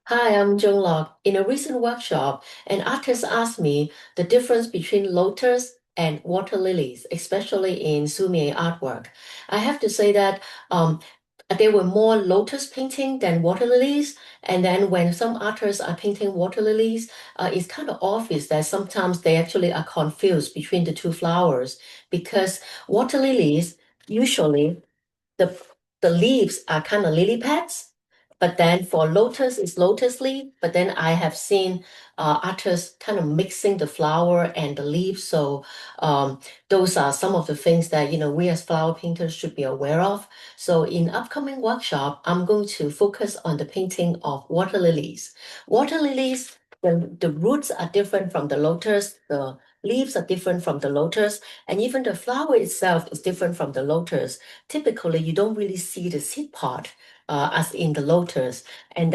Hi, I'm Joan Lok. In a recent workshop, an artist asked me the difference between lotus and water lilies, especially in Sumi artwork. I have to say that there were more lotus painting than water lilies. And then when some artists are painting water lilies, it's kind of obvious that sometimes they actually are confused between the two flowers because water lilies usually the the leaves are kind of lily pads, but then for lotus it's lotus leaf. But then I have seen artists kind of mixing the flower and the leaves. So those are some of the things that we as flower painters should be aware of. So in upcoming workshop, I'm going to focus on the painting of water lilies. Water lilies. The roots are different from the lotus, the leaves are different from the lotus, and even the flower itself is different from the lotus. Typically you don't really see the seed pod as in the lotus. But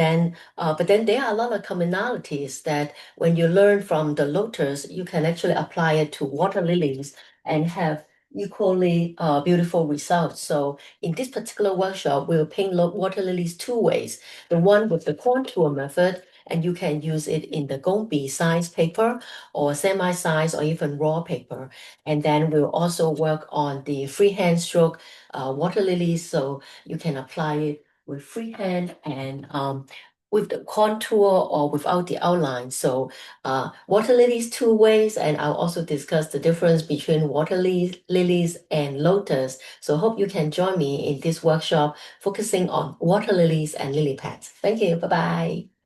then there are a lot of commonalities that when you learn from the lotus, you can actually apply it to water lilies and have equally beautiful results. So in this particular workshop, we'll paint water lilies two ways. The one with the contour method, and you can use it in the gombi size paper or semi-size or even raw paper. And then we'll also work on the freehand stroke water lilies, so you can apply it with freehand and with the contour or without the outline. So water lilies two ways, and I'll also discuss the difference between lilies and lotus. So hope you can join me in this workshop focusing on water lilies and lily pads. Thank you. Bye-bye.